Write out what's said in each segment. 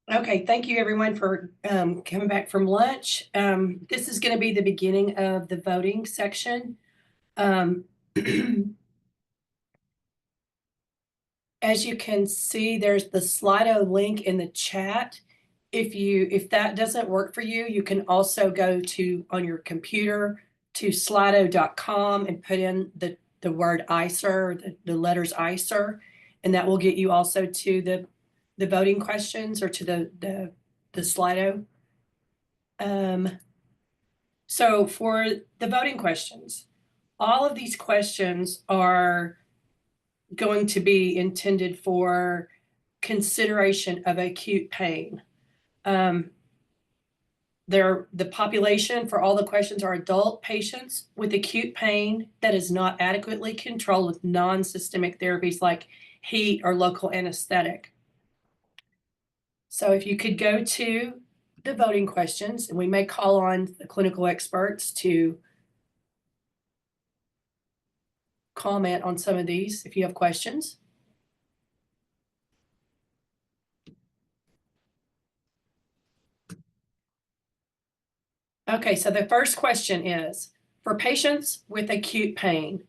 Okay, thank you everyone for coming back from lunch. This is going to be the beginning of the voting section. As you can see, there's the Slido link in the chat. If that doesn't work for you, you can also go to on your computer to slido.com and put in the word ICER, the letters ICER, and that will get you also to the voting questions or to the Slido. So for the voting questions, all of these questions are going to be intended for consideration of acute pain. The population for all the questions are adult patients with acute pain that is not adequately controlled with non-systemic therapies like heat or local anesthetic. So if you could go to the voting questions, and we may call on the clinical experts to comment on some of these if you have questions. Okay, so the first question is, for patients with acute pain,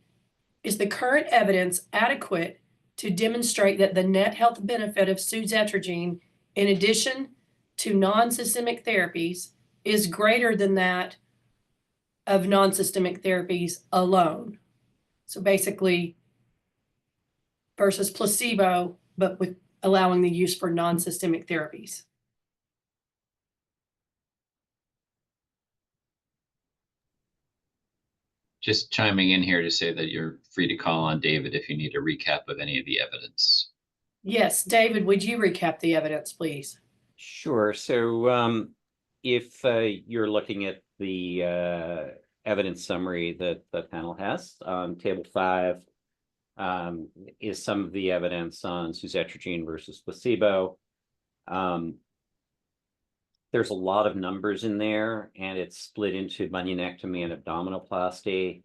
is the current evidence adequate to demonstrate that the net health benefit of suzetrigine, in addition to non-systemic therapies, is greater than that of non-systemic therapies alone? So basically, versus placebo, but with allowing the use for non-systemic therapies. Just chiming in here to say that you're free to call on David if you need a recap of any of the evidence. Yes, David, would you recap the evidence, please? Sure. So if you're looking at the evidence summary that the panel has, Table 5 is some of the evidence on suzetrigine versus placebo. There's a lot of numbers in there, and it's split into bunionectomy and abdominoplasty.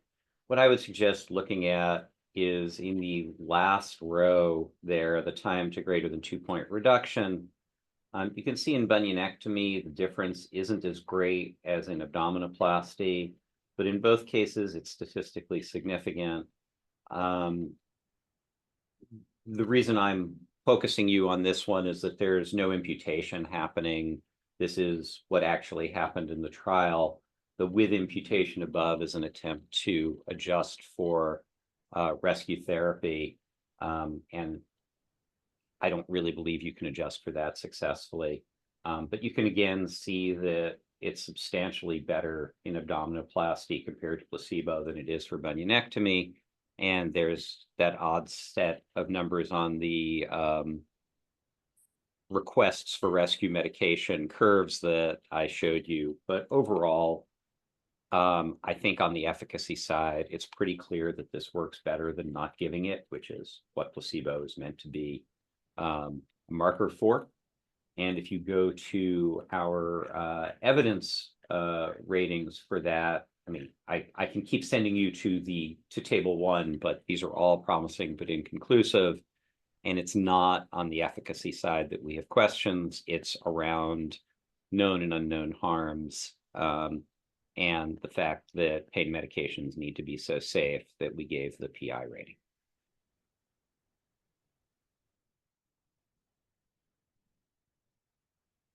What I would suggest looking at is in the last row there, the time to greater than 2-point reduction. You can see in bunionectomy, the difference isn't as great as in abdominoplasty, but in both cases, it's statistically significant. The reason I'm focusing you on this one is that there's no imputation happening. This is what actually happened in the trial. The with imputation above is an attempt to adjust for rescue therapy. And I don't really believe you can adjust for that successfully. But you can again see that it's substantially better in abdominoplasty compared to placebo than it is for bunionectomy. And there's that odd set of numbers on the requests for rescue medication curves that I showed you. But overall, I think on the efficacy side, it's pretty clear that this works better than not giving it, which is what placebo is meant to be a marker for. And if you go to our evidence ratings for that, I mean, I can keep sending you to Table 1, but these are all promising but inconclusive. And it's not on the efficacy side that we have questions. It's around known and unknown harms, and the fact that pain medications need to be so safe that we gave the PI rating.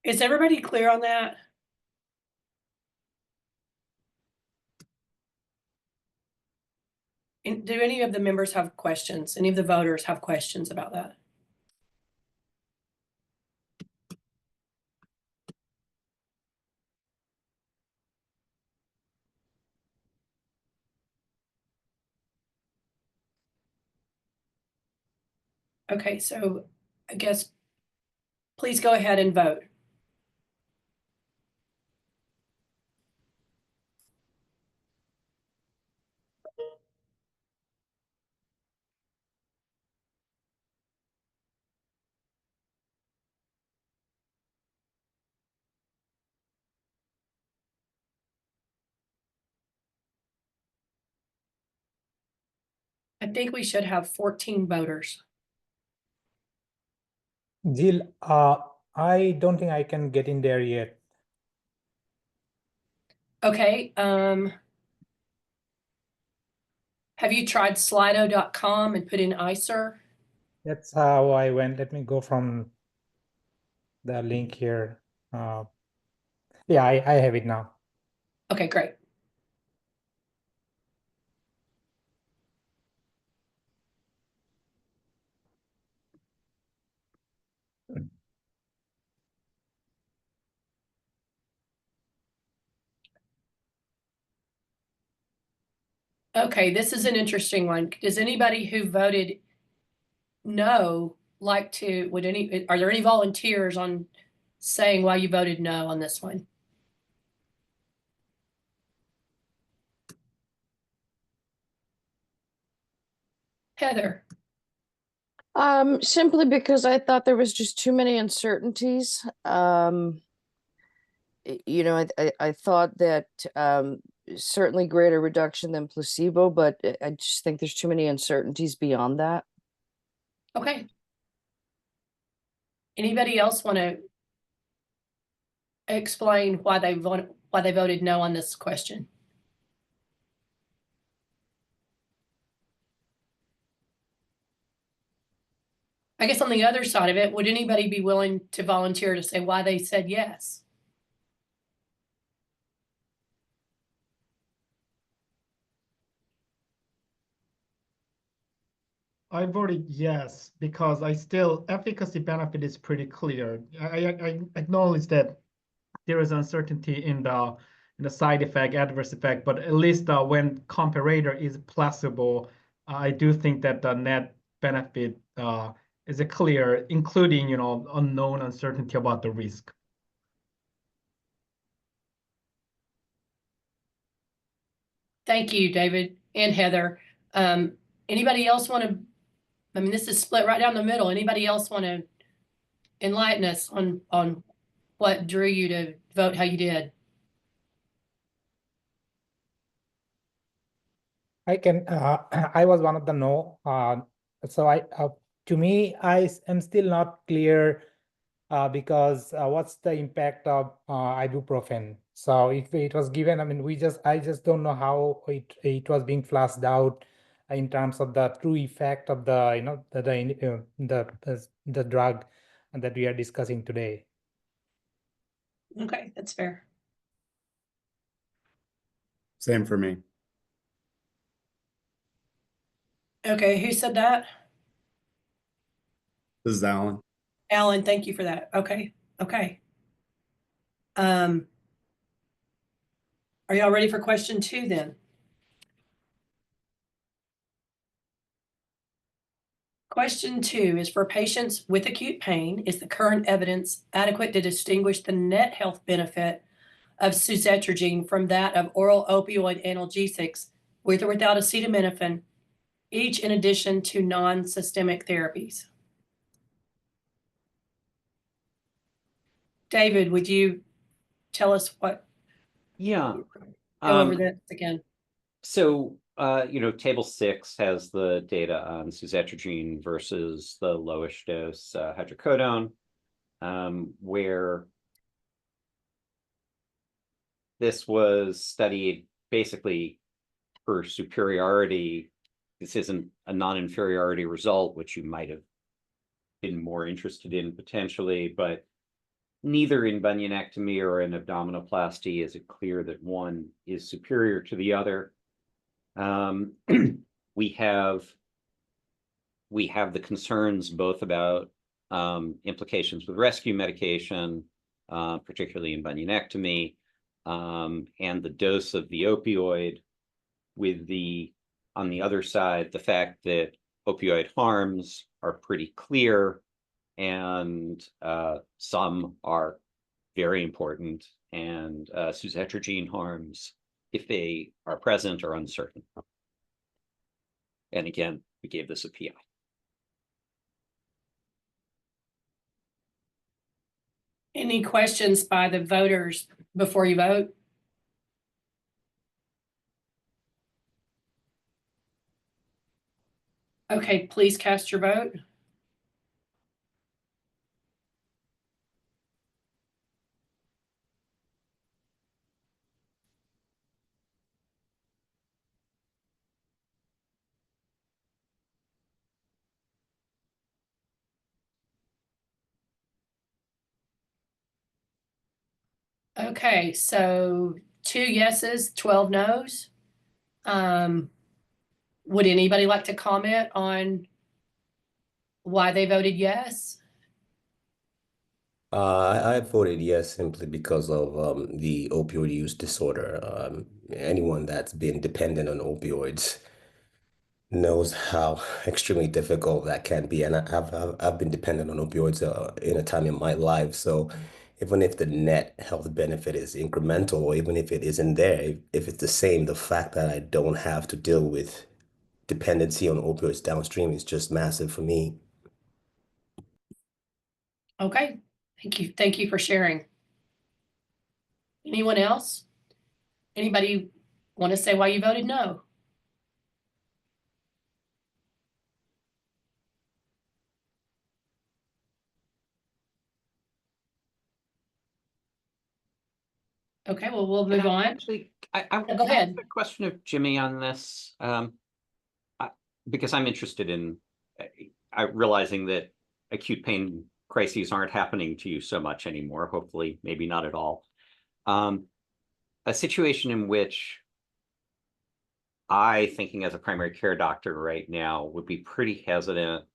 Is everybody clear on that? And do any of the members have questions? Any of the voters have questions about that? Okay, so I guess please go ahead and vote. I think we should have 14 voters. Jill, I don't think I can get in there yet. Okay, have you tried slido.com and put in ICER? That's how I went. Let me go from the link here. Yeah, I have it now. Okay, great. Okay, this is an interesting one. Does anybody who voted no like to, are there any volunteers on saying why you voted no on this one? Heather, Simply because I thought there was just too many uncertainties. You know, I thought that certainly greater reduction than placebo, but I just think there's too many uncertainties beyond that. okay. Anybody else want to explain why they voted no on this question? I guess on the other side of it, would anybody be willing to volunteer to say why they said yes? I voted yes because efficacy benefit is pretty clear. I acknowledge that there is uncertainty in the side effect, adverse effect, but at least when comparator is placebo, I do think that the net benefit is clear, including unknown uncertainty about the risk. Thank you, David and Heather. Anybody else want to, I mean, this is split right down the middle. Anybody else want to enlighten us on what drew you to vote how you did? I can. I was one of the no. So to me, I am still not clear because what's the impact of ibuprofen? So if it was given, I mean, I just don't know how it was being flushed out in terms of the true effect of the the drug that we are discussing today. Okay, that's fair. Same for me. Okay, who said that? This is Alan. Alan, thank you for that. Okay, okay. Are y'all ready for question 2 then? Question 2 is for patients with acute pain, is the current evidence adequate to distinguish the net health benefit of suzetrigine from that of oral opioid analgesics with or without acetaminophen, each in addition to non-systemic therapies? David, would you tell us what? Yeah. Go over this again. So, table 6 has the data on suzetrigine versus the lowest dose hydrocodone, where this was studied basically for superiority. This isn't a non-inferiority result, which you might have been more interested in potentially, but neither in bunionectomy or in abdominoplasty is it clear that one is superior to the other. We have the concerns both about implications with rescue medication, particularly in bunionectomy, and the dose of the opioid, with on the other side, the fact that opioid harms are pretty clear, and some are very important, and suzetrigine harms, if they are present, are uncertain. And again, we gave this a PI. Any questions by the voters before you vote? Okay, please cast your vote. Okay, so 2 yeses, 12 nos. Would anybody like to comment on why they voted yes? I voted yes simply because of the opioid use disorder. Anyone that's been dependent on opioids knows how extremely difficult that can be. And I've been dependent on opioids in a time in my life. So even if the net health benefit is incremental, or even if it isn't there, if it's the same, the fact that I don't have to deal with dependency on opioids downstream is just massive for me. Okay, thank you. Thank you for sharing. Anyone else? Anybody want to say why you voted no? Okay, well, we'll move on. Actually, I Go can I ask ahead. a question of Jimmy on this, because I'm interested in realizing that acute pain crises aren't happening to you so much anymore. Hopefully, maybe not at all. A situation in which I, thinking as a primary care doctor right now, would be pretty hesitant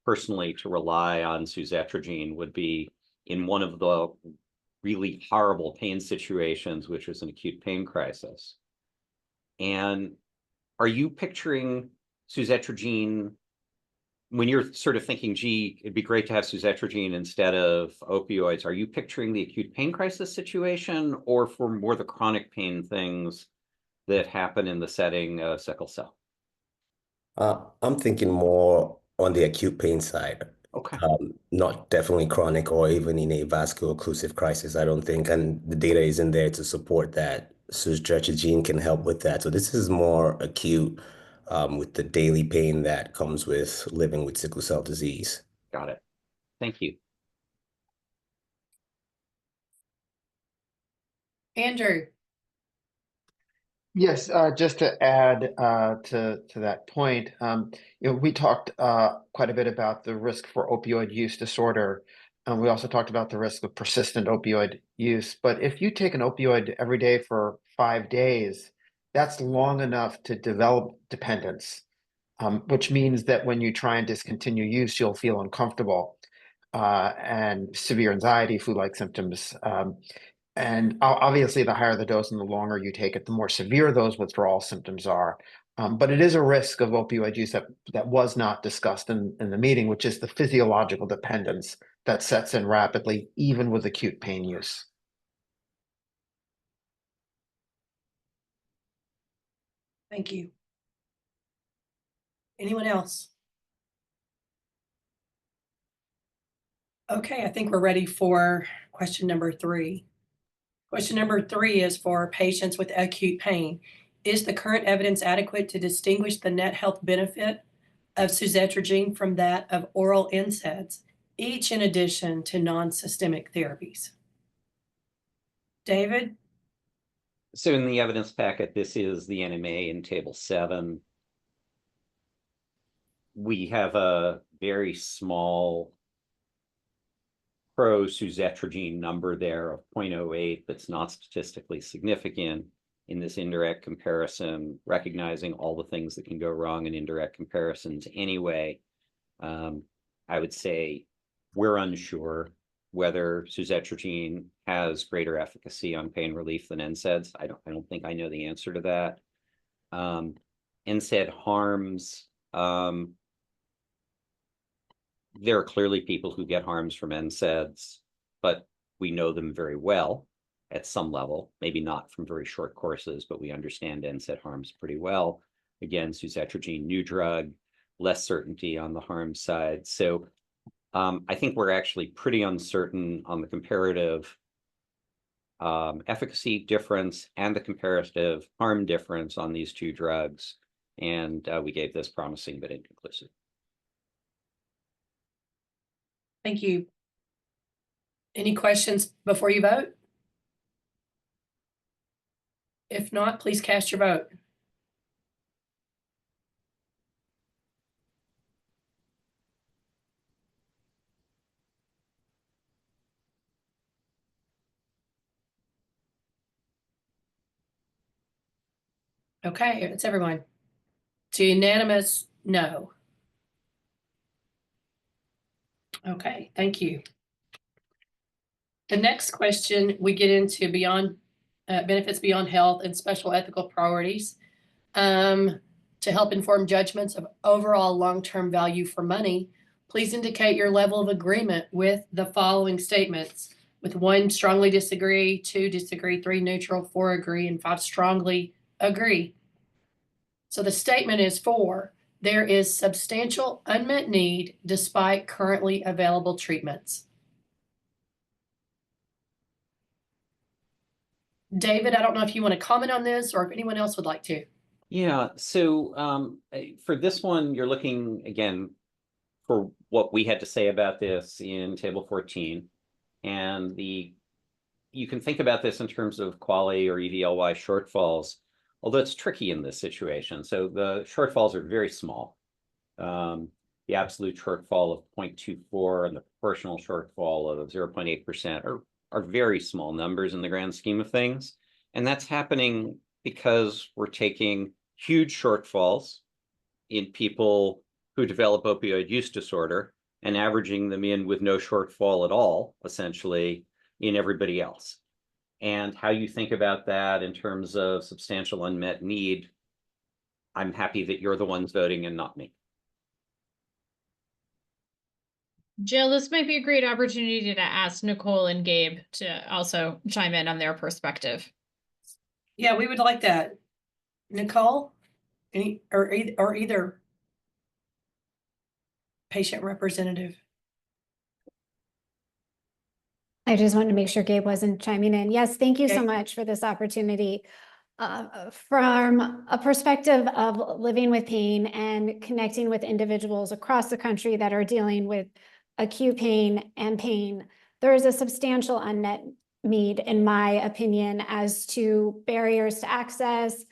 personally to rely on suzetrigine would be in one of the really horrible pain situations, which was an acute pain crisis. And are you picturing suzetrigine when you're sort of thinking, gee, it'd be great to have suzetrigine instead of opioids? Are you picturing the acute pain crisis situation, or for more the chronic pain things that happen in the setting of sickle cell? I'm thinking more on the acute pain side. Okay. Not definitely chronic or even in a vascular occlusive crisis, I don't think. And the data isn't there to support that. Suzetrigine can help with that. So this is more acute with the daily pain that comes with living with sickle cell disease. Got it. Thank you. Andrew, Yes, just to add to that point, we talked quite a bit about the risk for opioid use disorder. We also talked about the risk of persistent opioid use. But if you take an opioid every day for 5 days, that's long enough to develop dependence, which means that when you try and discontinue use, you'll feel uncomfortable and severe anxiety, flu-like symptoms. And obviously, the higher the dose and the longer you take it, the more severe those withdrawal symptoms are. But it is a risk of opioid use that was not discussed in the meeting, which is the physiological dependence that sets in rapidly, even with acute pain use. thank you. Anyone else? Okay, I think we're ready for question number 3. Question number 3 is for patients with acute pain. Is the current evidence adequate to distinguish the net health benefit of suzetrigine from that of oral NSAIDs, each in addition to non-systemic therapies? David? So in the evidence packet, this is the NMA in table 7. We have a very small pro-suzetrigine number there of 0.08 that's not statistically significant in this indirect comparison, recognizing all the things that can go wrong in indirect comparisons anyway. I would say we're unsure whether suzetrigine has greater efficacy on pain relief than NSAIDs. I don't think I know the answer to that. NSAID harms. There are clearly people who get harms from NSAIDs, but we know them very well at some level, maybe not from very short courses, but we understand NSAID harms pretty well. Again, suzetrigine, new drug, less certainty on the harm side. So I think we're actually pretty uncertain on the comparative efficacy difference and the comparative harm difference on these two drugs. And we gave this promising but inconclusive. Thank you. Any questions before you vote? If not, please cast your vote. Okay, it's everyone. To unanimous, no. Okay, thank you. The next question, we get into beyond benefits beyond health and special ethical priorities to help inform judgments of overall long-term value for money. Please indicate your level of agreement with the following statements. With 1, strongly disagree, 2, disagree, 3, neutral, 4, agree, and 5, strongly agree. So the statement is 4, there is substantial unmet need despite currently available treatments. David, I don't know if you want to comment on this or if anyone else would like to. Yeah, so for this one, you're looking again for what we had to say about this in table 14. And you can think about this in terms of QALY or EVLY shortfalls, although it's tricky in this situation. So the shortfalls are very small. The absolute shortfall of 0.24 and the proportional shortfall of 0.8% are very small numbers in the grand scheme of things. And that's happening because we're taking huge shortfalls in people who develop opioid use disorder and averaging them in with no shortfall at all, essentially, in everybody else. And how you think about that in terms of substantial unmet need, I'm happy that you're the ones voting and not me. Jill, this might be a great opportunity to ask Nicole and Gabe to also chime in on their perspective. Yeah, we would like that. Nicole, or either patient representative. I just wanted to make sure Gabe wasn't chiming in. Yes, thank you so Okay. much for this opportunity. From a perspective of living with pain and connecting with individuals across the country that are dealing with acute pain and pain, there is a substantial unmet need, in my opinion, as to barriers to access,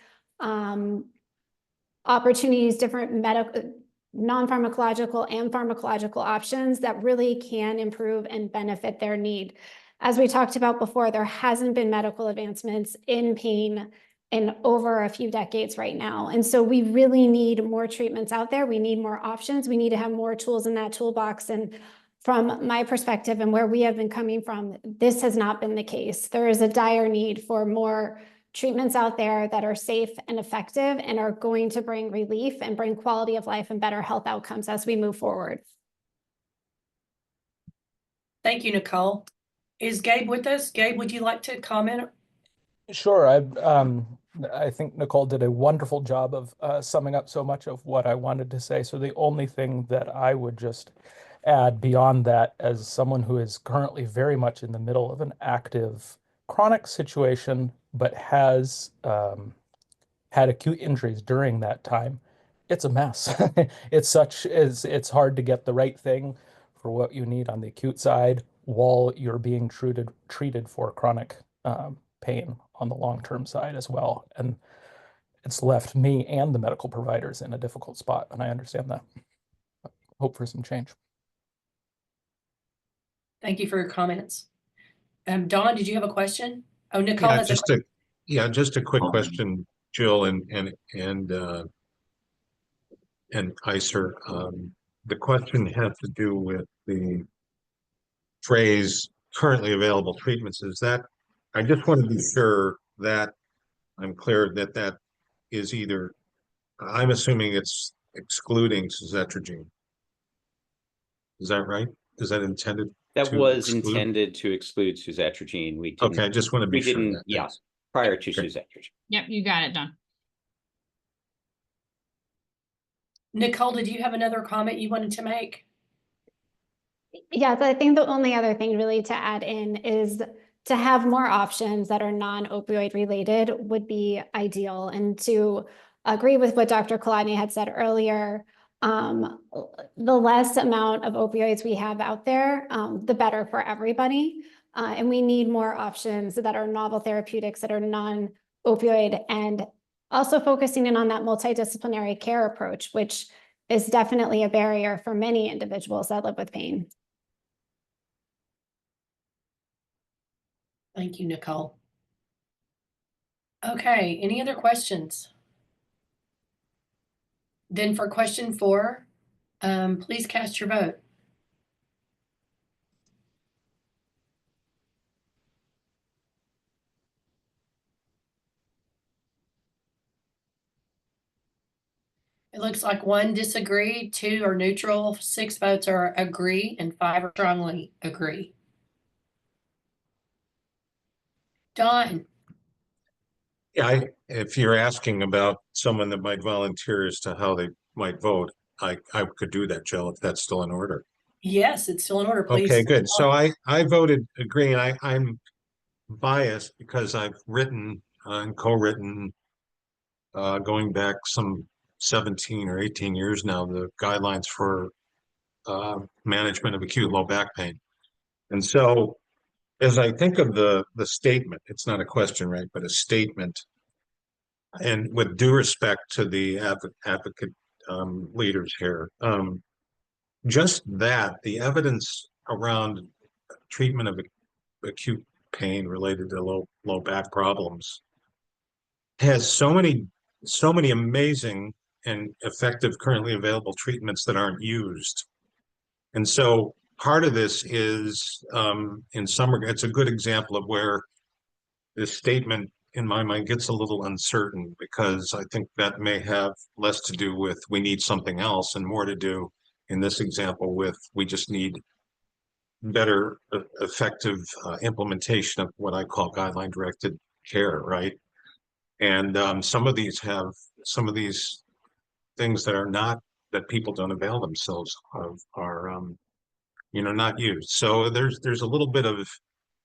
opportunities, different medical, non-pharmacological and pharmacological options that really can improve and benefit their need. As we talked about before, there hasn't been medical advancements in pain in over a few decades right now. And so we really need more treatments out there. We need more options. We need to have more tools in that toolbox. And from my perspective and where we have been coming from, this has not been the case. There is a dire need for more treatments out there that are safe and effective and are going to bring relief and bring quality of life and better health outcomes as we move forward. Thank you, Nicole. Is Gabe with us? Gabe, would you like to comment? Sure. I think Nicole did a wonderful job of summing up so much of what I wanted to say. So the only thing that I would just add beyond that, as someone who is currently very much in the middle of an active chronic situation, but has had acute injuries during that time, it's a mess. It's hard to get the right thing for what you need on the acute side while you're being treated for chronic pain on the long-term side as well. And it's left me and the medical providers in a difficult spot, and I understand that. Hope for some change. Thank you for your comments. Dawn, did you have a question? Oh, Nicole has a question. Just a quick question, Jill and ICER. The question has to do with the phrase currently available treatments. Is that, I just want to be sure that I'm clear that that is either, I'm assuming it's excluding suzetrigine. Is that right? Is that intended? That was intended to exclude suzetrigine. We didn't, okay, I just want to be sure. That, yeah, prior to suzetrigine. Yep, you got it, Don. Nicole, did you have another comment you wanted to make? Yes, I think the only other thing really to add in is to have more options that are non-opioid related would be ideal. And to agree with what Dr. Kolodny had said earlier, the less amount of opioids we have out there, the better for everybody. And we need more options that are novel therapeutics that are non-opioid, and also focusing in on that multidisciplinary care approach, which is definitely a barrier for many individuals that live with pain. Thank you, Nicole. Okay, any other questions? Then for question 4, please cast your vote. It looks like 1 disagree, 2 are neutral, 6 votes are agree, and 5 are strongly agree. Don, Yeah, if you're asking about someone that might volunteer as to how they might vote, I could do that, Jill, if that's still in order. yes, it's still in order, please. Okay, good. So I voted agree, and I'm biased because I've written and co-written going back some 17 or 18 years now, the guidelines for management of acute low back pain. And so as I think of the statement, it's not a question, right, but a statement. And with due respect to the advocate leaders here, just that the evidence around treatment of acute pain related to low back problems has so many amazing and effective currently available treatments that aren't used. And so part of this is in some regard, it's a good example of where this statement in my mind gets a little uncertain, because I think that may have less to do with we need something else and more to do in this example with we just need better effective implementation of what I call guideline directed care, right? And some of these things that are not, that people don't avail themselves of are not used. So there's a little bit of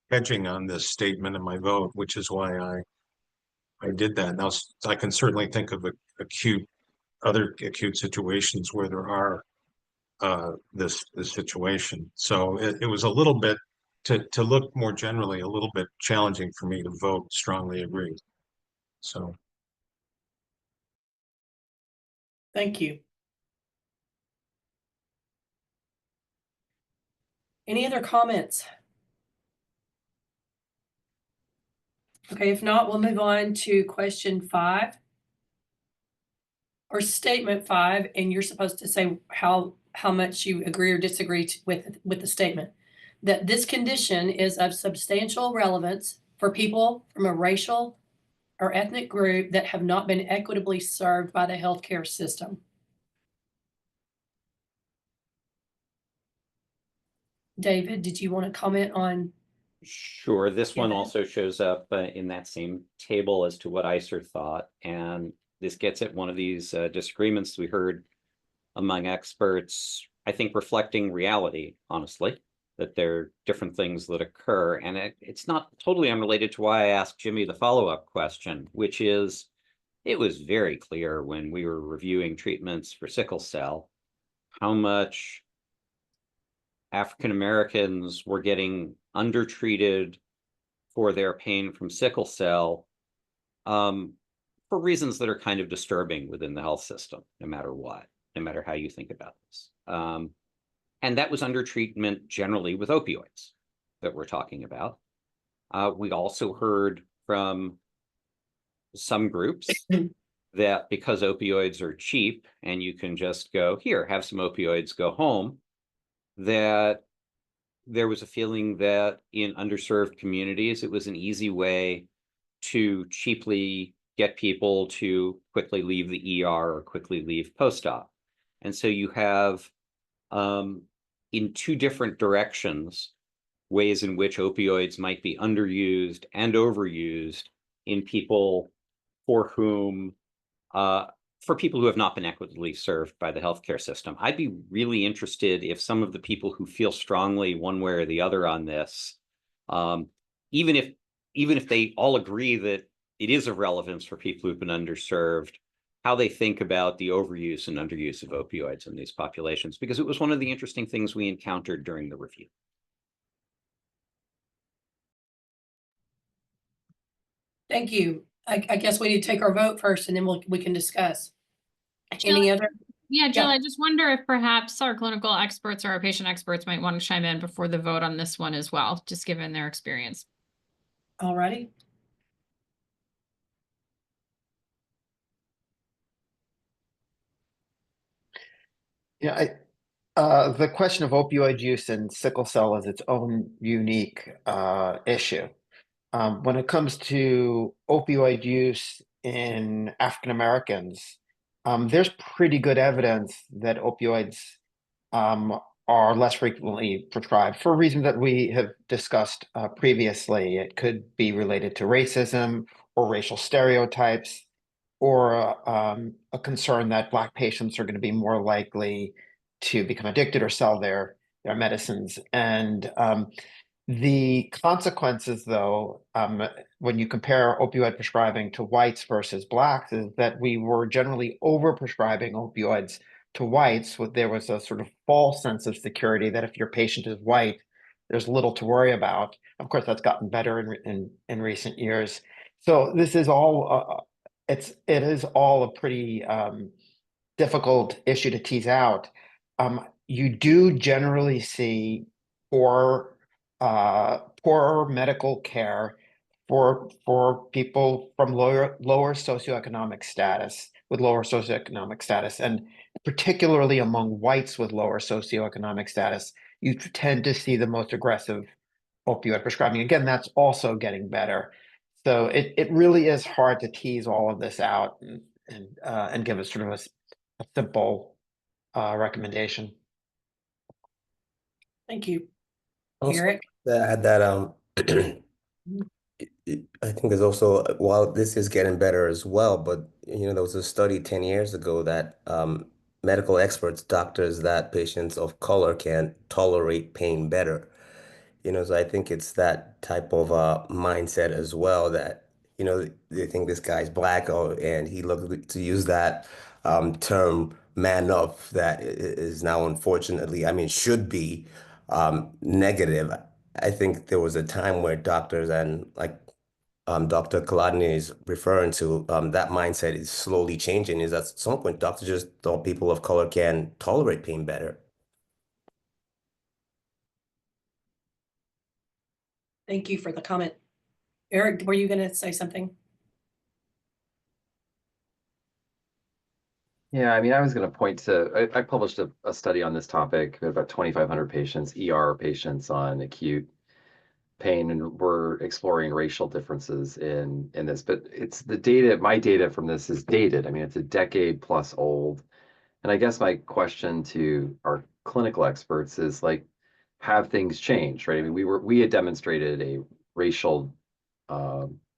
hedging on this statement in my vote, which is why I did that. Now I can certainly think of other acute situations where there are this situation. So it was a little bit, to look more generally, a little bit challenging for me to vote strongly agree. So thank you. Any other comments? Okay, if not, we'll move on to question 5 or statement 5, and you're supposed to say how much you agree or disagree with the statement. That this condition is of substantial relevance for people from a racial or ethnic group that have not been equitably served by the healthcare system. David, did you want to comment on? Sure. This one Yeah. also shows up in that same table as to what ICER thought. And this gets at one of these disagreements we heard among experts, I think reflecting reality, honestly, that there are different things that occur. And it's not totally unrelated to why I asked Jimmy the follow-up question, which is, it was very clear when we were reviewing treatments for sickle cell, how much African Americans were getting undertreated for their pain from sickle cell for reasons that are kind of disturbing within the health system, no matter what, no matter how you think about this. And that was undertreatment generally with opioids that we're talking about. We also heard from some groups that because opioids are cheap and you can just go, here, have some opioids, go home, that there was a feeling that in underserved communities, it was an easy way to cheaply get people to quickly leave the ER or quickly leave post-op. And so you have, in 2 different directions, ways in which opioids might be underused and overused in people for whom, for people who have not been equitably served by the healthcare system. I'd be really interested if some of the people who feel strongly one way or the other on this, even if they all agree that it is of relevance for people who've been underserved, how they think about the overuse and underuse of opioids in these populations, because it was one of the interesting things we encountered during the review. Thank you. I guess we need to take our vote first, and then we can discuss. Jill, Any other? Yeah, Jill, Yeah. I just wonder if perhaps our clinical experts or our patient experts might want to chime in before the vote on this one as well, just given their experience. All righty. Yeah, the question of opioid use in sickle cell is its own unique issue. When it comes to opioid use in African Americans, there's pretty good evidence that opioids are less frequently prescribed for reasons that we have discussed previously. It could be related to racism or racial stereotypes, or a concern that Black patients are going to be more likely to become addicted or sell their medicines. And the consequences, though, when you compare opioid prescribing to whites versus Blacks, is that we were generally over-prescribing opioids to whites. There was a sort of false sense of security that if your patient is white, there's little to worry about. Of course, that's gotten better in recent years. So this is all it is all a pretty difficult issue to tease out. You do generally see poor medical care for people from lower socioeconomic status, and particularly among whites with lower socioeconomic status, you tend to see the most aggressive opioid prescribing. Again, that's also getting better. So it really is hard to tease all of this out and give us sort of a simple recommendation. Thank you. Also, Eric? that I think there's also, while this is getting better as well, but there was a study 10 years ago that medical experts, doctors, that patients of color can tolerate pain better. So I think it's that type of mindset as well, that they think this guy's Black, and he looked to use that term "man up," that is now, unfortunately, I mean, should be negative. I think there was a time where doctors, and like Dr. Kolodny is referring to, that mindset is slowly changing. Is at some point doctors just thought people of color can tolerate pain better. Thank you for the comment. Eric, were you going to say something? Yeah, I mean, I was going to point to, I published a study on this topic, about 2,500 patients, ER patients on acute pain, and we're exploring racial differences in this. But it's the data, my data from this is dated. I mean, it's a decade plus old. And I guess my question to our clinical experts is, like, have things changed, right? I mean, we had demonstrated a racial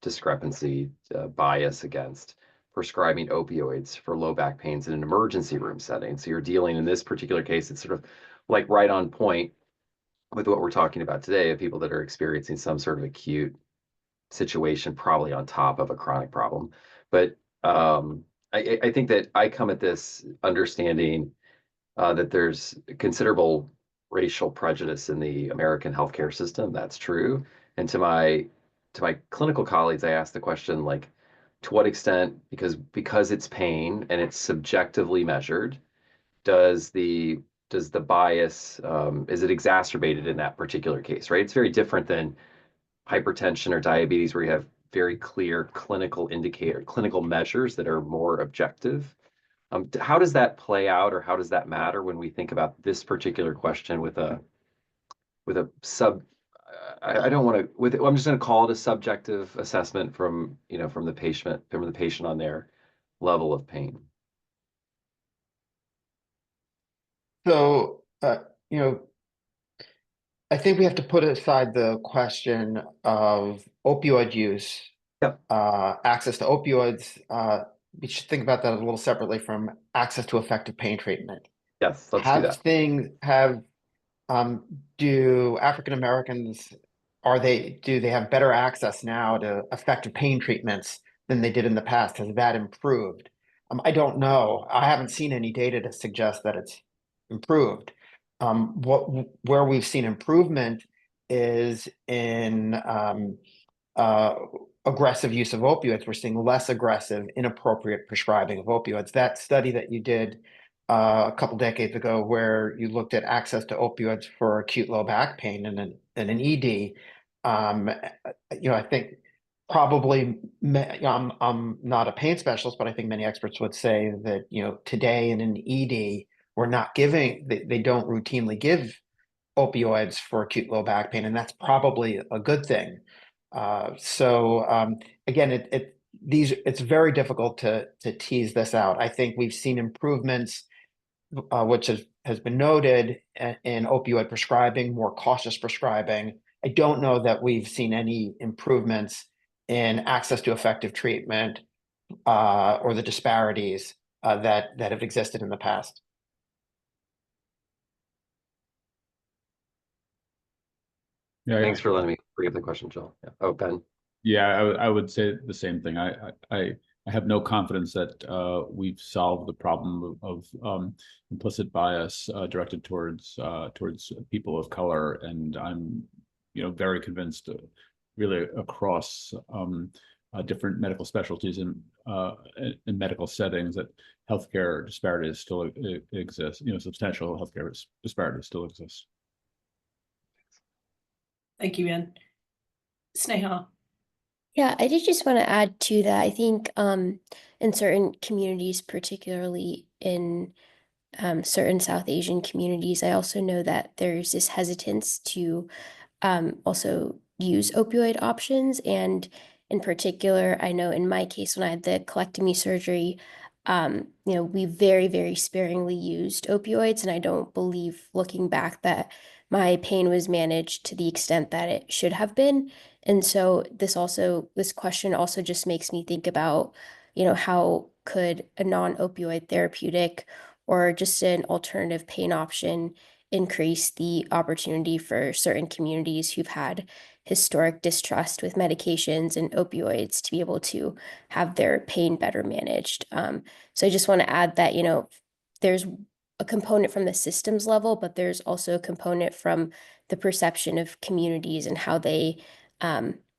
discrepancy, bias against prescribing opioids for low back pains in an emergency room setting. So you're dealing, in this particular case, it's sort of like right on point with what we're talking about today, of people that are experiencing some sort of acute situation, probably on top of a chronic problem. But I think that I come at this understanding that there's considerable racial prejudice in the American healthcare system. That's true. And to my clinical colleagues, I ask the question, like, to what extent, because it's pain and it's subjectively measured, does the bias, is it exacerbated in that particular case, right? It's very different than hypertension or diabetes, where you have very clear clinical measures that are more objective. How does that play out, or how does that matter when we think about this particular question with a sub? I don't want to. I'm just going to call it a subjective assessment from from the patient on their level of pain. So I think we have to put aside the question of opioid use, access to opioids. We should think about that a little separately from access to effective pain treatment. Yes, let's do that. Do African Americans, do they have better access now to effective pain treatments than they did in the past? Has that improved? I don't know. I haven't seen any data to suggest that it's improved. Where we've seen improvement is in aggressive use of opioids. We're seeing less aggressive, inappropriate prescribing of opioids. That study that you did a couple decades ago, where you looked at access to opioids for acute low back pain and an ED, I think probably, I'm not a pain specialist, but I think many experts would say that today in an ED, we're not giving, they don't routinely give opioids for acute low back pain, and that's probably a good thing. Again, it's very difficult to tease this out. I think we've seen improvements, which has been noted in opioid prescribing, more cautious prescribing. I don't know that we've seen any improvements in access to effective treatment or the disparities that have existed in the past. Yeah, Thanks for letting me bring up the question, Jill. Yeah. Oh, Ben. yeah, I would say the same thing. I have no confidence that we've solved the problem of implicit bias directed towards people of color, and I'm very convinced, really across different medical specialties and in medical settings, that healthcare disparities still exist. Substantial healthcare disparities still exist. Thank you, Ian. Sneha. Yeah, I did just want to add to that. I think in certain communities, particularly in certain South Asian communities, I also know that there's this hesitance to also use opioid options. And in particular, I know in my case, when I had the colectomy surgery, we very, very sparingly used opioids. And I don't believe, looking back, that my pain was managed to the extent that it should have been. And so this question also just makes me think about, how could a non-opioid therapeutic or just an alternative pain option increase the opportunity for certain communities who've had historic distrust with medications and opioids to be able to have their pain better managed. So I just want to add that, there's a component from the systems level, but there's also a component from the perception of communities and how they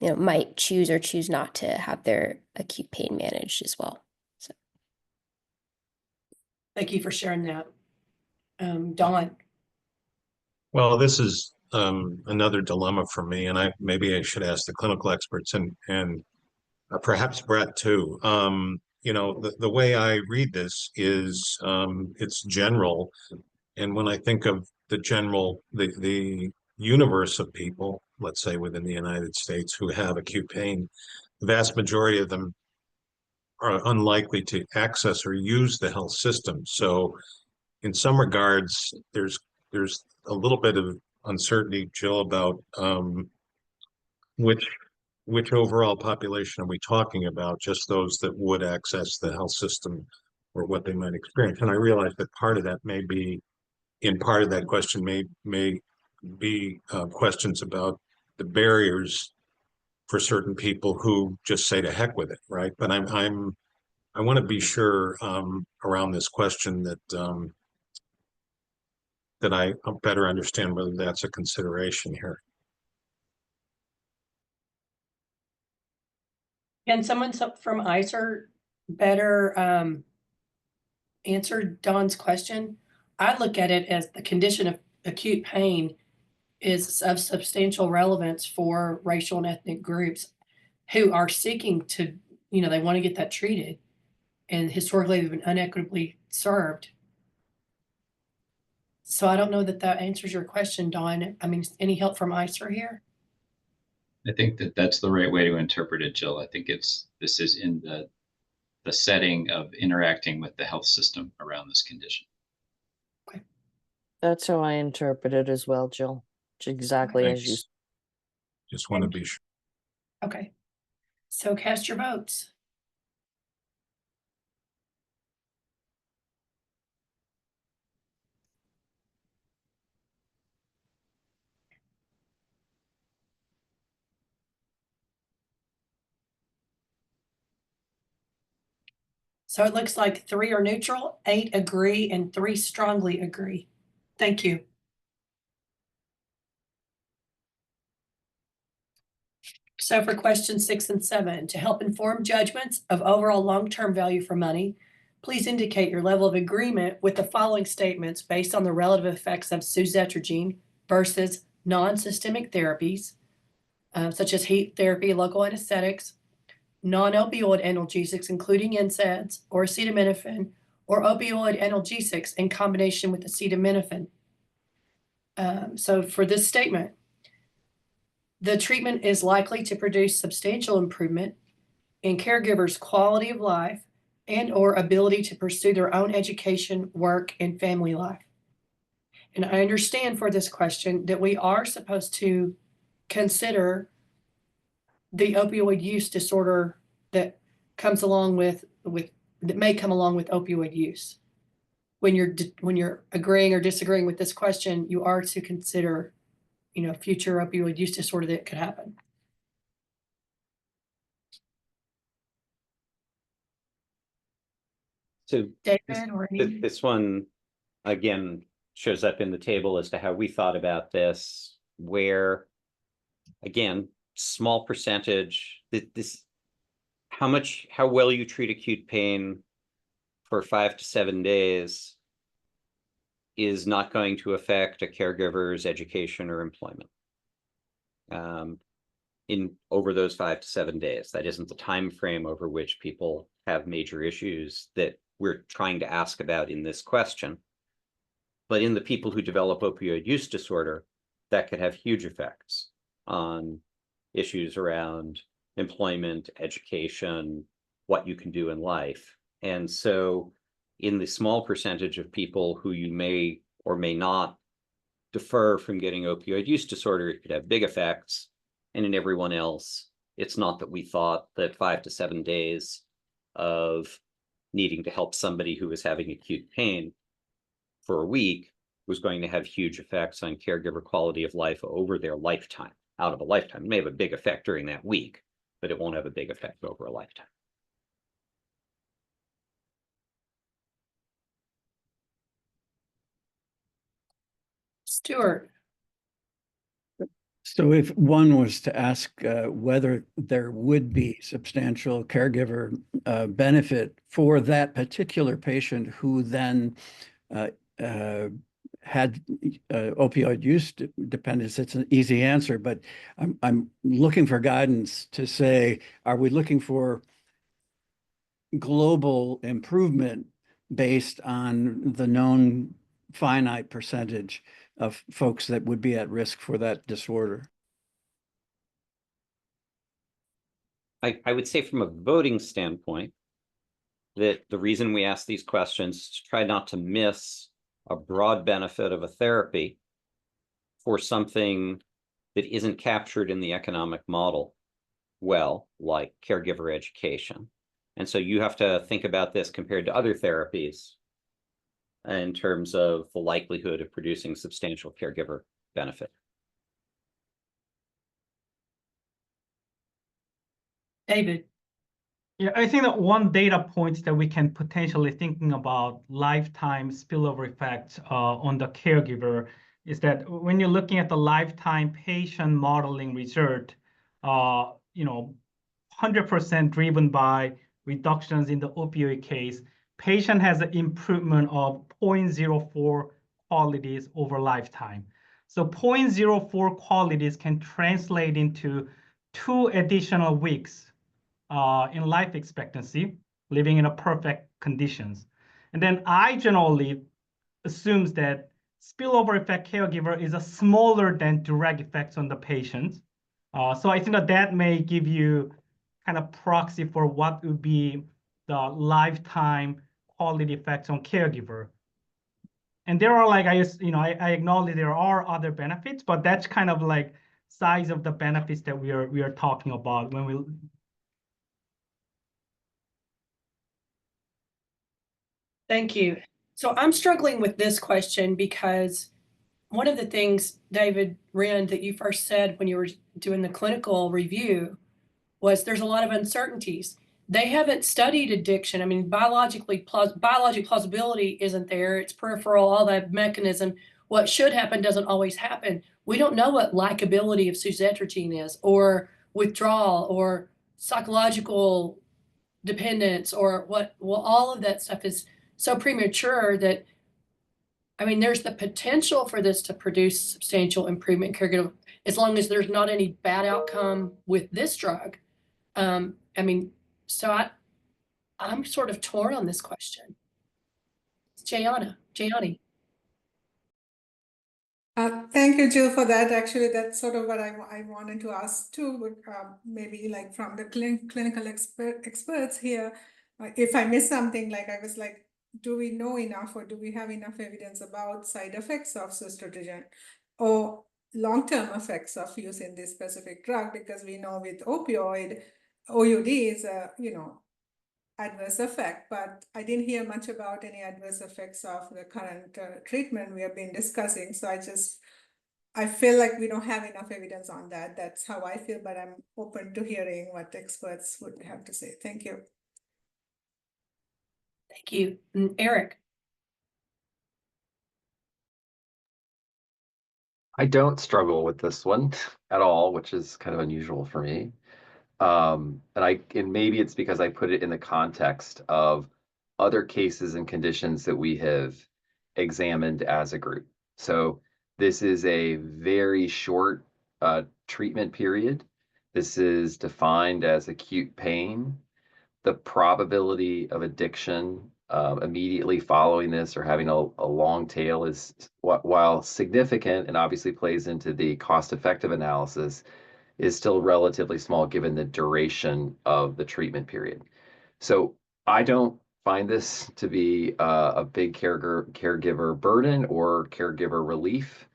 might choose or choose not to have their acute pain managed as well. So. Thank you for sharing that. Dawn. Well, this is another dilemma for me, and maybe I should ask the clinical experts and perhaps Brett too. The way I read this is it's general, and when I think of the universe of people, let's say within the United States, who have acute pain, the vast majority of them are unlikely to access or use the health system. So in some regards, there's a little bit of uncertainty, Jill, about which overall population are we talking about? Just those that would access the health system, or what they might experience. And I realize that part of that may be, in part of that question may be questions about the barriers for certain people who just say to heck with it, right? But I want to be sure around this question that I better understand whether that's a consideration here. Can someone from ICER better answer Dawn's question? I look at it as the condition of acute pain is of substantial relevance for racial and ethnic groups who are seeking to, they want to get that treated, and historically they've been unequitably served. So I don't know that answers your question, Dawn. I mean, any help from ICER here? I think that's the right way to interpret it, Jill. I think this is in the setting of interacting with the health system around this condition. Okay. That's how I interpret it as well, Jill. It's exactly as you. Just want to be sure. Okay. So cast your votes. So it looks like 3 are neutral, 8 agree, and 3 strongly agree. Thank you. So for questions 6 and 7, to help inform judgments of overall long-term value for money, please indicate your level of agreement with the following statements based on the relative effects of suzetrigine versus non-systemic therapies, such as heat therapy, local anesthetics, non-opioid analgesics, including NSAIDs or acetaminophen, or opioid analgesics in combination with acetaminophen. So for this statement, the treatment is likely to produce substantial improvement in caregivers' quality of life and or ability to pursue their own education, work, and family life. And I understand for this question that we are supposed to consider the opioid use disorder that comes along with that may come along with opioid use. When you're agreeing or disagreeing with this question, you are to consider, future opioid use disorder that could happen. So David, or any? this one, again, shows up in the table as to how we thought about this, where, again, small percentage, how well you treat acute pain for 5 to 7 days is not going to affect a caregiver's education or employment over those 5 to 7 days. That isn't the time frame over which people have major issues that we're trying to ask about in this question. But in the people who develop opioid use disorder, that could have huge effects on issues around employment, education, what you can do in life. And so in the small percentage of people who you may or may not defer from getting opioid use disorder, it could have big effects. And in everyone else, it's not that we thought that 5 to 7 days of needing to help somebody who was having acute pain for a week was going to have huge effects on caregiver quality of life over their lifetime. Out of a lifetime, it may have a big effect during that week, but it won't have a big effect over a lifetime. Stuart. So if one was to ask whether there would be substantial caregiver benefit for that particular patient who then had opioid use dependence, it's an easy answer, but I'm looking for guidance to say, are we looking for global improvement based on the known finite percentage of folks that would be at risk for that disorder? I would say from a voting standpoint that the reason we ask these questions is to try not to miss a broad benefit of a therapy for something that isn't captured in the economic model well, like caregiver education. And so you have to think about this compared to other therapies in terms of the likelihood of producing substantial caregiver benefit. David. Yeah, I think that one data point that we can potentially thinking about lifetime spillover effects on the caregiver is that when you're looking at the lifetime patient modeling result, 100% driven by reductions in the opioid case, patient has an improvement of 0.04 qualities over lifetime. So 0.04 qualities can translate into 2 additional weeks in life expectancy, living in a perfect conditions. And then I generally assumes that spillover effect caregiver is a smaller than direct effects on the patient. So I think that may give you kind of proxy for what would be the lifetime quality effects on caregiver. And there are I acknowledge there are other benefits, but that's kind of like size of the benefits that we are talking about when we. Thank you. So I'm struggling with this question because one of the things, David Wren, that you first said when you were doing the clinical review was there's a lot of uncertainties. They haven't studied addiction. I mean, biologic plausibility isn't there. It's peripheral, all that mechanism. What should happen doesn't always happen. We don't know what likability of suzetrigine is, or withdrawal, or psychological dependence, or what. Well, all of that stuff is so premature that, I mean, there's the potential for this to produce substantial improvement in caregiver, as long as there's not any bad outcome with this drug. I mean, so I'm sort of torn on this question. Jayani. Thank you, Jill, for that. Actually, that's sort of what I wanted to ask too, but maybe like from the clinical experts here, if I missed something, like I was like, do we know enough or do we have enough evidence about side effects of sustragen or long-term effects of using this specific drug? Because we know with OUD is a, adverse effect, but I didn't hear much about any adverse effects of the current treatment we have been discussing. So I feel like we don't have enough evidence on that. That's how I feel, but I'm open to hearing what experts would have to say. Thank you. Thank you. Eric. I don't struggle with this one at all, which is kind of unusual for me. And maybe it's because I put it in the context of other cases and conditions that we have examined as a group. So this is a very short treatment period. This is defined as acute pain. The probability of addiction immediately following this or having a long tail is, while significant and obviously plays into the cost-effective analysis, is still relatively small given the duration of the treatment period. So I don't find this to be a big caregiver burden or caregiver relief,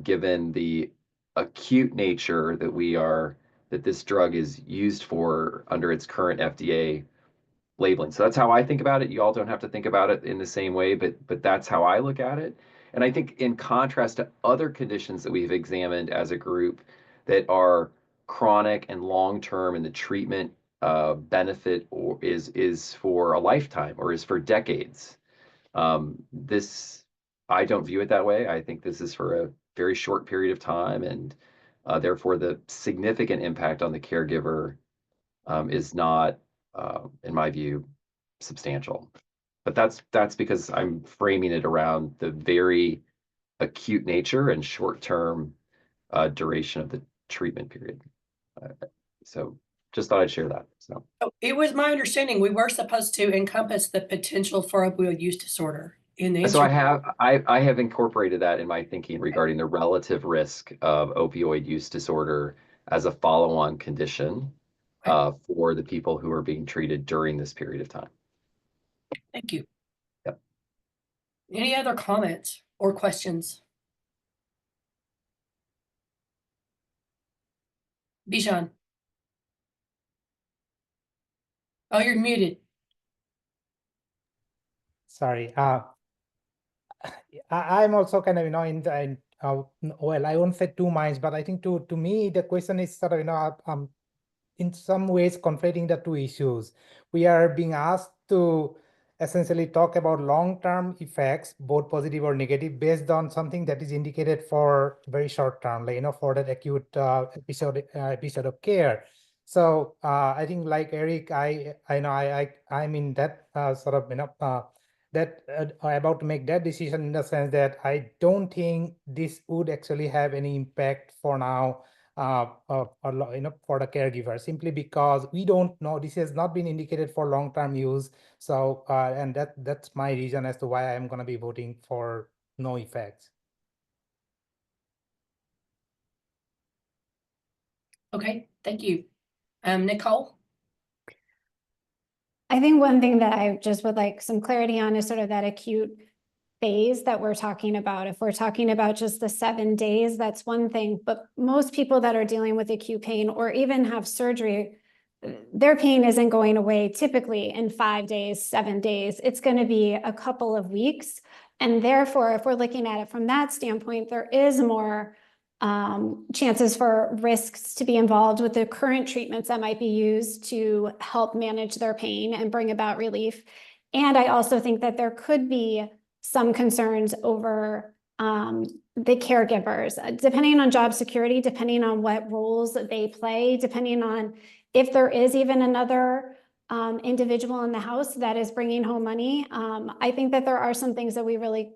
given the acute nature that this drug is used for under its current FDA labeling. So that's how I think about it. You all don't have to think about it in the same way, but that's how I look at it. And I think in contrast to other conditions that we've examined as a group that are chronic and long-term, and the treatment benefit is for a lifetime or is for decades. I don't view it that way. I think this is for a very short period of time, and therefore the significant impact on the caregiver is not, in my view, substantial. But that's because I'm framing it around the very acute nature and short-term duration of the treatment period. So just thought I'd share that. So it was my understanding we were supposed to encompass the potential for opioid use disorder in the So I have incorporated that in my thinking regarding the relative risk of opioid use disorder as a follow-on condition for the people who are being treated during this period of time. Thank you. Yep. Any other comments or questions? Bijan. Oh, you're muted. Sorry. I'm also kind of, well, I won't say 2 minds, but I think to me, the question is sort of, in some ways conflating the two issues. We are being asked to essentially talk about long-term effects, both positive or negative, based on something that is indicated for very short term, like, for that acute episode of care. So I think, like Eric, I'm in that sort of, that about to make that decision, in the sense that I don't think this would actually have any impact for now, for the caregiver, simply because we don't know. This has not been indicated for long-term use. So and that's my reason as to why I'm going to be voting for no effects. Okay, thank you. Nicole? I think one thing that I just would like some clarity on is sort of that acute phase that we're talking about. If we're talking about just the 7 days, that's one thing, but most people that are dealing with acute pain or even have surgery, their pain isn't going away typically in 5 days, 7 days. It's going to be a couple of weeks. And therefore, if we're looking at it from that standpoint, there is more chances for risks to be involved with the current treatments that might be used to help manage their pain and bring about relief. And I also think that there could be some concerns over the caregivers, depending on job security, depending on what roles they play, depending on if there is even another individual in the house that is bringing home money. I think that there are some things that we really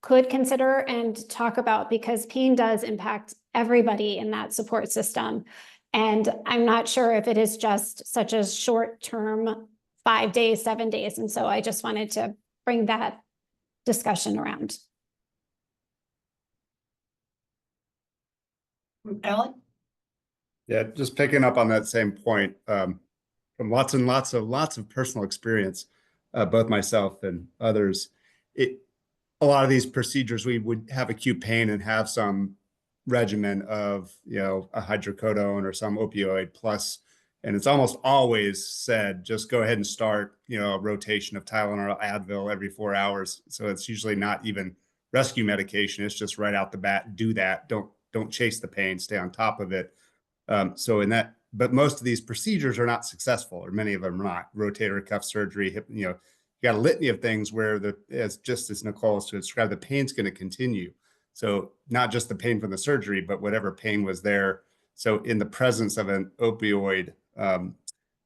could consider and talk about, because pain does impact everybody in that support system. And I'm not sure if it is just such a short term, 5 days, 7 days. And so I just wanted to bring that discussion around. Alan? Yeah, just picking up on that same point, from lots and lots of personal experience, both myself and others, a lot of these procedures, we would have acute pain and have some regimen of, a hydrocodone or some opioid plus, and it's almost always said, just go ahead and start, a rotation of Tylenol or Advil every 4 hours. So it's usually not even rescue medication. It's just right out the bat, do that. Don't chase the pain, stay on top of it. But most of these procedures are not successful, or many of them are not. Rotator cuff surgery, hip, you got a litany of things where as Nicole has described, the pain's going to continue. So not just the pain from the surgery, but whatever pain was there. So in the presence of an opioid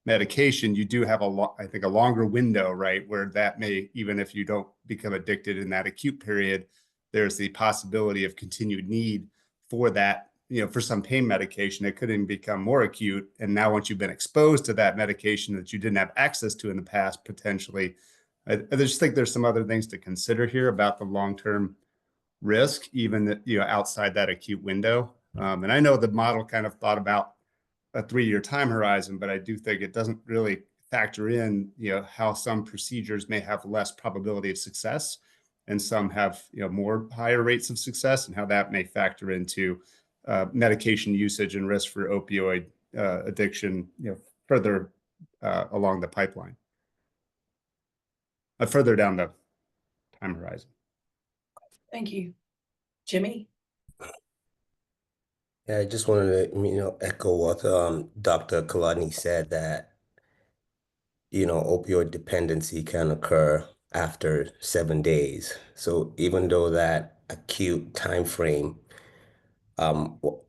medication, you do have I think a longer window, right, where that may, even if you don't become addicted in that acute period, there's the possibility of continued need for that. For some pain medication, it could even become more acute. And now once you've been exposed to that medication that you didn't have access to in the past, potentially, I just think there's some other things to consider here about the long-term risk, even outside that acute window. And I know the model kind of thought about a 3-year time horizon, but I do think it doesn't really factor in, how some procedures may have less probability of success and some have, more higher rates of success, and how that may factor into medication usage and risk for opioid addiction, further along the pipeline, further down the time horizon. Thank you. Jimmy? Yeah, I just wanted to, echo what Dr. Kolodny said, that, opioid dependency can occur after 7 days. So even though that acute time frame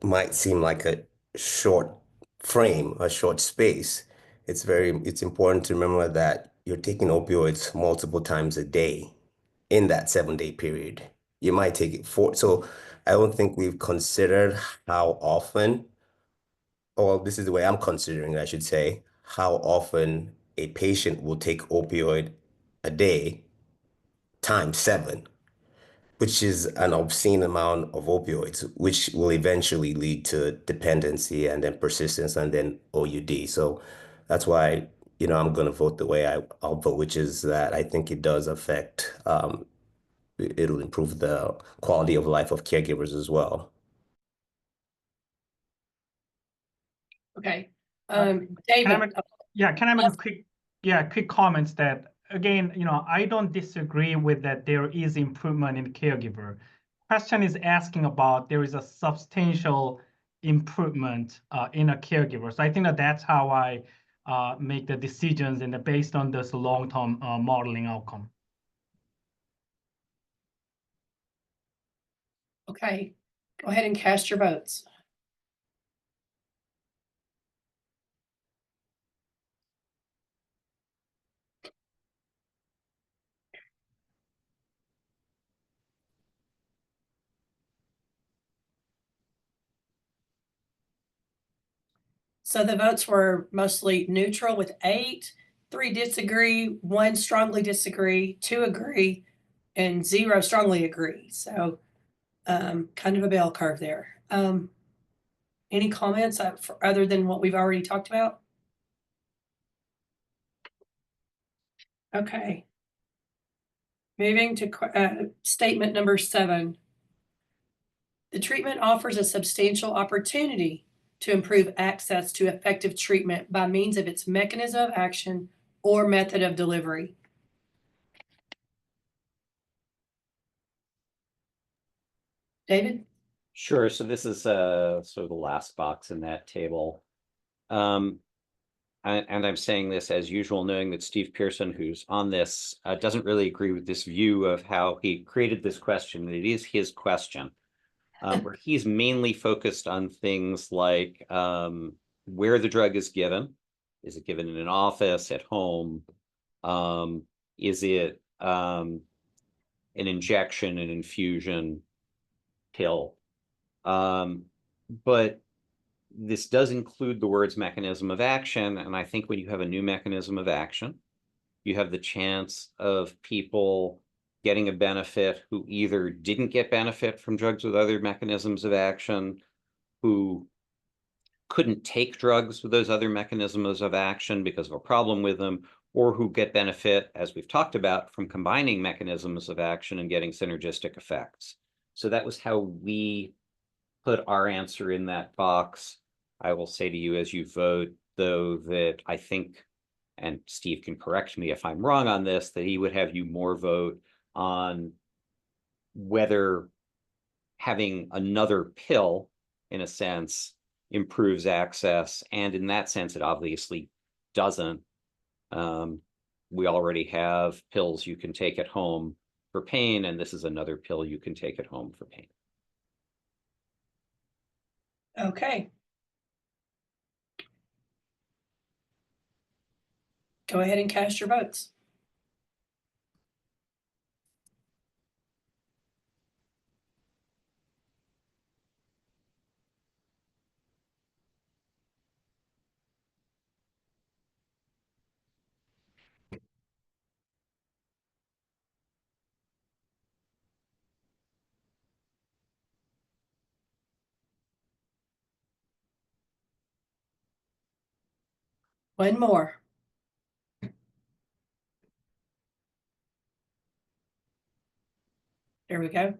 might seem like a short frame, a short space, it's important to remember that you're taking opioids multiple times a day in that 7-day period. You might take it so I don't think we've considered how often, or this is the way I'm considering, I should say, how often a patient will take opioid a day times 7, which is an obscene amount of opioids, which will eventually lead to dependency and then persistence and then OUD. So that's why, I'm going to vote the way I'll vote, which is that I think it does affect, it'll improve the quality of life of caregivers as well. Okay. Can David. I make a quick comments that, again, I don't disagree with that there is improvement in caregiver. Question is asking about there is a substantial improvement in a caregiver. So I think that's how I make the decisions and based on this long-term modeling outcome. Okay, go ahead and cast your votes. So the votes were mostly neutral with 8, 3 disagree, 1 strongly disagree, 2 agree, and 0 strongly agree. So kind of a bell curve there. Any comments other than what we've already talked about? Okay. Moving to statement number 7. The treatment offers a substantial opportunity to improve access to effective treatment by means of its mechanism of action or method of delivery. David? Sure. So this is sort of the last box in that table. And I'm saying this as usual, knowing that Steve Pearson, who's on this, doesn't really agree with this view of how he created this question. It is his question, where he's mainly focused on things like where the drug is given. Is it given in an office, at home? Is it an injection, an infusion, pill? But this does include the words mechanism of action. And I think when you have a new mechanism of action, you have the chance of people getting a benefit, who either didn't get benefit from drugs with other mechanisms of action, who couldn't take drugs with those other mechanisms of action because of a problem with them, or who get benefit, as we've talked about, from combining mechanisms of action and getting synergistic effects. So that was how we put our answer in that box. I will say to you as you vote, though, that I think, and Steve can correct me if I'm wrong on this, that he would have you more vote on whether having another pill, in a sense, improves access. And in that sense, it obviously doesn't. We already have pills you can take at home for pain, and this is another pill you can take at home for pain. Okay. Go ahead and cast your votes. One more. There we go.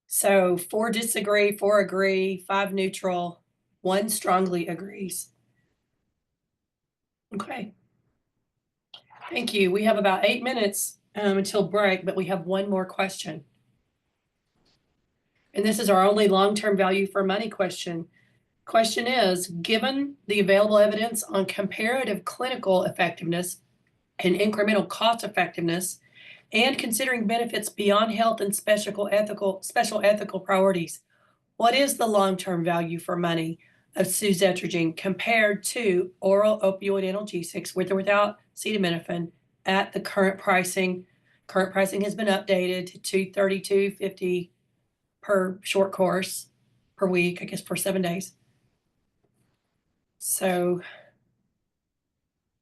So 4 disagree, 4 agree, 5 neutral, 1 strongly agrees. Okay. Thank you. We have about 8 minutes until break, but we have one more question. And this is our only long-term value for money question. Question is, given the available evidence on comparative clinical effectiveness and incremental cost effectiveness, and considering benefits beyond health and special ethical priorities, what is the long-term value for money of suzetrigine compared to oral opioid analgesics with or without acetaminophen at the current pricing? Current pricing has been updated to $232.50 per short course per week, I guess for 7 days. So,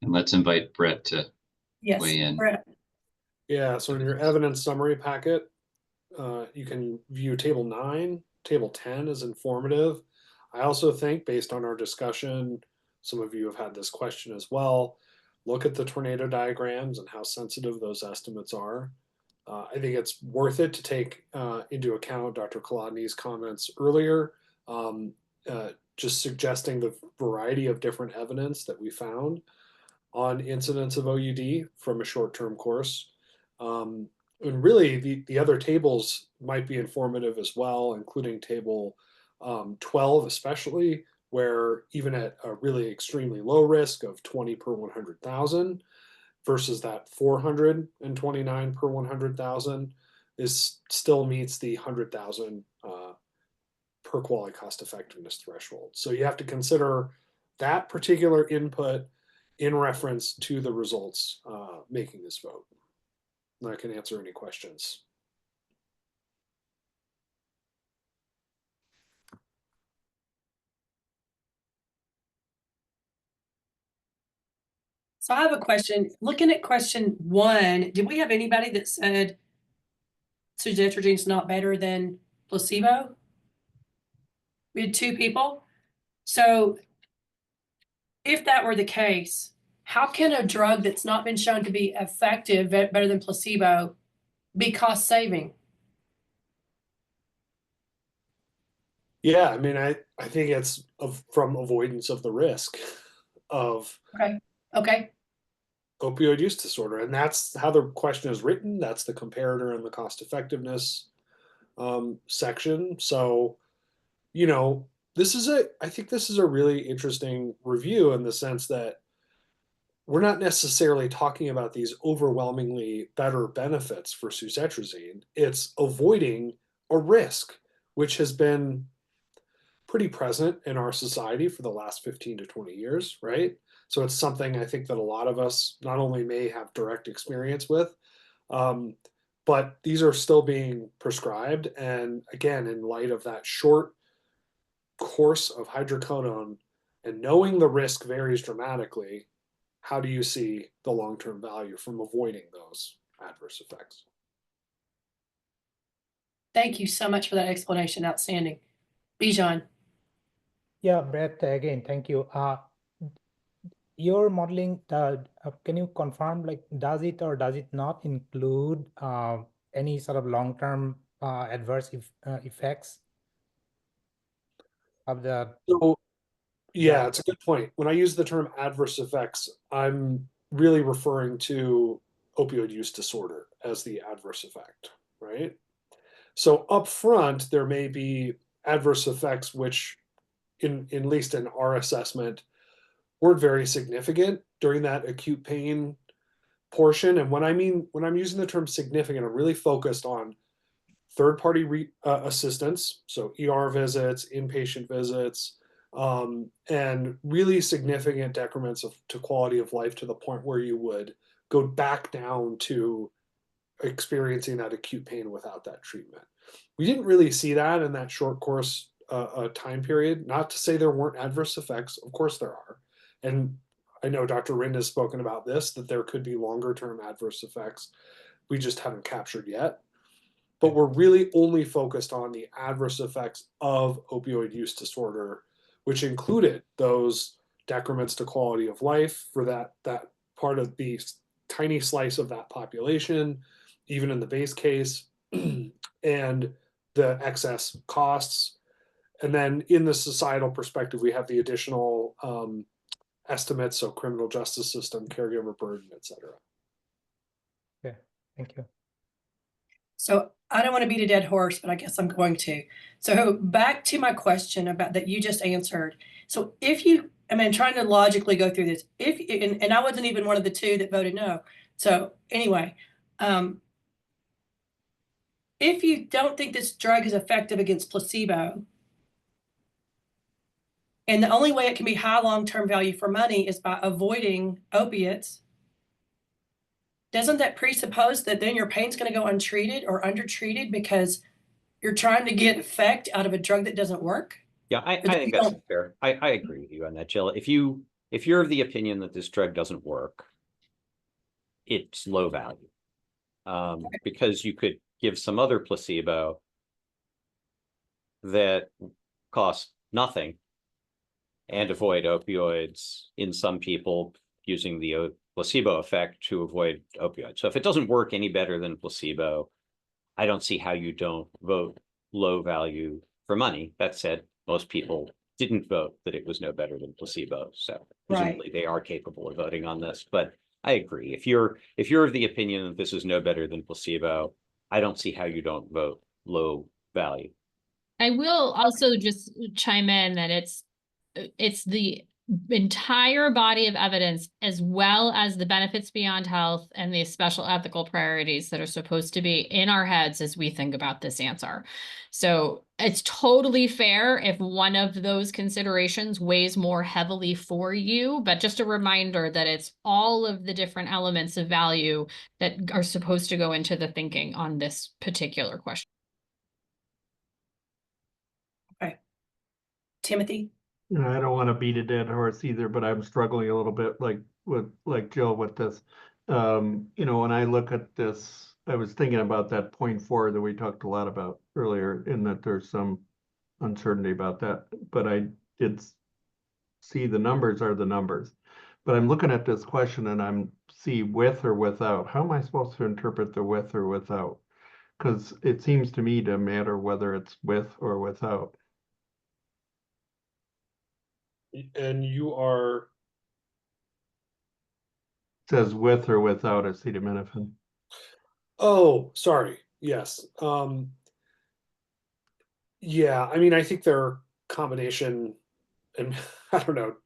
And let's invite Brett to yes, weigh in. Brett. Yeah, so in your evidence summary packet, you can view table 9. Table 10 is informative. I also think, based on our discussion, some of you have had this question as well. Look at the tornado diagrams and how sensitive those estimates are. I think it's worth it to take into account Dr. Kolodny's comments earlier, just suggesting the variety of different evidence that we found on incidence of OUD from a short-term course. And really, the other tables might be informative as well, including table 12 especially, where even at a really extremely low risk of 20 per 100,000 versus that 429 per 100,000 is still meets the 100,000 per quality cost effectiveness threshold. So you have to consider that particular input in reference to the results making this vote. And I can answer any questions. So I have a question. Looking at question 1, did we have anybody that said suzetrigine's not better than placebo? We had 2 people. So if that were the case, how can a drug that's not been shown to be effective, better than placebo, be cost saving? Yeah, I mean, I think it's from avoidance of the risk of Okay. opioid use disorder. And that's how the question is written. That's the comparator and the cost effectiveness section. So, you know, I think this is a really interesting review in the sense that we're not necessarily talking about these overwhelmingly better benefits for suzetrigine. It's avoiding a risk, which has been pretty present in our society for the last 15 to 20 years, right? So it's something I think that a lot of us not only may have direct experience with, but these are still being prescribed. And again, in light of that short course of hydrocodone and knowing the risk varies dramatically, how do you see the long-term value from avoiding those? adverse effects. Thank you so much for that explanation. Outstanding. Bijan. Yeah, Brett, again, thank you. Your modeling, can you confirm, like, does it or does it not include any sort of long-term adverse effects of the? So, yeah, it's a good point. When I use the term adverse effects, I'm really referring to opioid use disorder as the adverse effect, right? So up front, there may be adverse effects which, at least in our assessment, weren't very significant during that acute pain portion. And when I'm using the term significant, I'm really focused on third-party assistance, so ER visits, inpatient visits, and really significant decrements to quality of life to the point where you would go back down to experiencing that acute pain without that treatment. We didn't really see that in that short course time period. Not to say there weren't adverse effects, of course there are. And I know Dr. Rind has spoken about this, that there could be longer term adverse effects we just haven't captured yet. But we're really only focused on the adverse effects of opioid use disorder, which included those decrements to quality of life for that part of the tiny slice of that population, even in the base case, and the excess costs. And then in the societal perspective, we have the additional estimates, so criminal justice system, caregiver burden, et cetera. Okay, thank you. So I don't want to beat a dead horse, but I guess I'm going to. So back to my question about that you just answered. So if you, I mean, trying to logically go through this, and I wasn't even one of the two that voted no. So anyway, if you don't think this drug is effective against placebo, and the only way it can be high long-term value for money is by avoiding opiates, doesn't that presuppose that then your pain's going to go untreated or undertreated because you're trying to get effect out of a drug that doesn't work? Yeah, I think that's fair. I agree with you on that, Jill. If you're of the opinion that this drug doesn't work, it's low value. Because you could give some other placebo that costs nothing and avoid opioids in some people using the placebo effect to avoid opioids. So if it doesn't work any better than placebo, I don't see how you don't vote low value for money. That said, most people didn't vote that it was no better than placebo. So presumably they are capable of voting on this. But I agree. If you're of the opinion that this is no better than placebo, I don't see how you don't vote low value. I will also just chime in that it's the entire body of evidence, as well as the benefits beyond health and the special ethical priorities that are supposed to be in our heads as we think about this answer. So it's totally fair if one of those considerations weighs more heavily for you, but just a reminder that it's all of the different elements of value that are supposed to go into the thinking on this particular question. Okay. Timothy? I don't want to beat a dead horse either, but I'm struggling a little bit like Jill with this. When I look at this, I was thinking about that 0.4 that we talked a lot about earlier, in that there's some uncertainty about that, but I did see the numbers are the numbers. But I'm looking at this question and I'm see with or without. How am I supposed to interpret the with or without? Because it seems to me to matter whether it's with or without. And you are? It says with or without acetaminophen. Oh, sorry. Yes. Yeah, I mean, I think they're combination, and I don't know,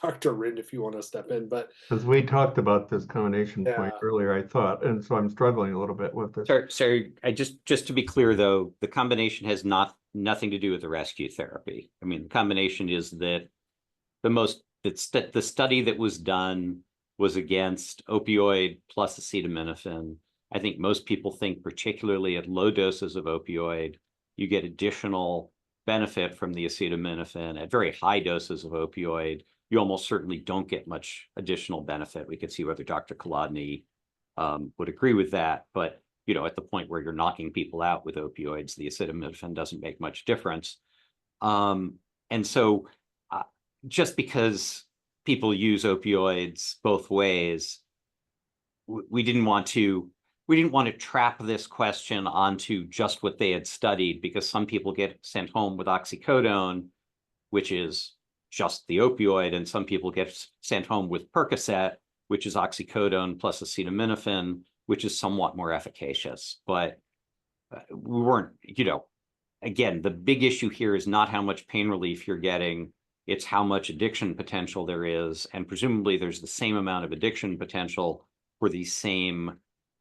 Dr. Rind, if you want to step in, but because we talked about this combination point earlier, I thought, and so I'm struggling a little bit with this. So I just to be clear though, the combination has nothing to do with the rescue therapy. I mean, the combination is that the study that was done was against opioid plus acetaminophen. I think most people think, particularly at low doses of opioid, you get additional benefit from the acetaminophen. At very high doses of opioid, you almost certainly don't get much additional benefit. We could see whether Dr. Kolodny would agree with that. But, you know, at the point where you're knocking people out with opioids, the acetaminophen doesn't make much difference. And so just because people use opioids both ways, we didn't want to trap this question onto just what they had studied, because some people get sent home with oxycodone, which is just the opioid, and some people get sent home with Percocet, which is oxycodone plus acetaminophen, which is somewhat more efficacious. But we weren't, you know, again, the big issue here is not how much pain relief you're getting, it's how much addiction potential there is. And presumably there's the same amount of addiction potential for the same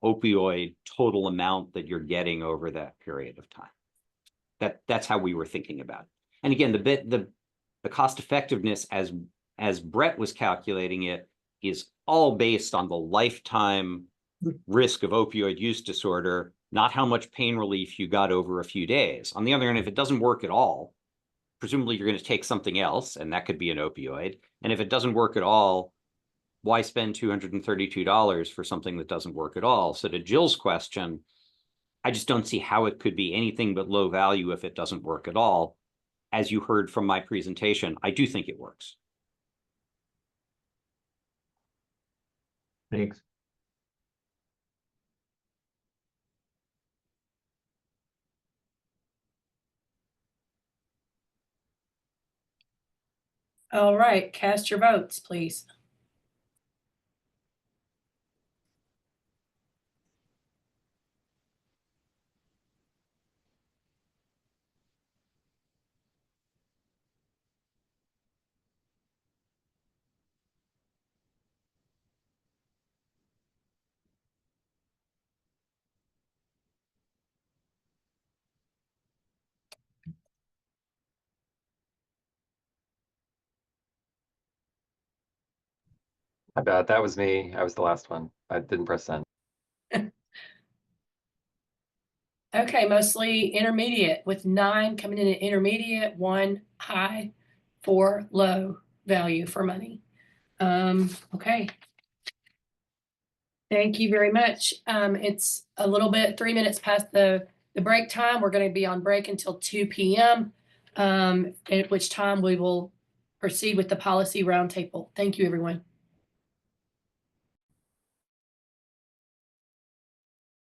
opioid total amount that you're getting over that period of time. That's how we were thinking about it. And again, the cost effectiveness as Brett was calculating it is all based on the lifetime risk of opioid use disorder, not how much pain relief you got over a few days. On the other hand, if it doesn't work at all, presumably you're going to take something else, and that could be an opioid. And if it doesn't work at all, why spend $232 for something that doesn't work at all? So to Jill's question, I just don't see how it could be anything but low value if it doesn't work at all. As you heard from my presentation, I do think it works. Thanks. All right, cast your votes, please. I bet that was me. I was the last one. I didn't press send. Okay, mostly intermediate, with 9 coming in at intermediate, 1 high, 4 low value for money. Okay. Thank you very much. It's a little bit 3 minutes past the break time. We're going to be on break until 2 p.m. At which time we will proceed with the policy roundtable. Thank you, everyone.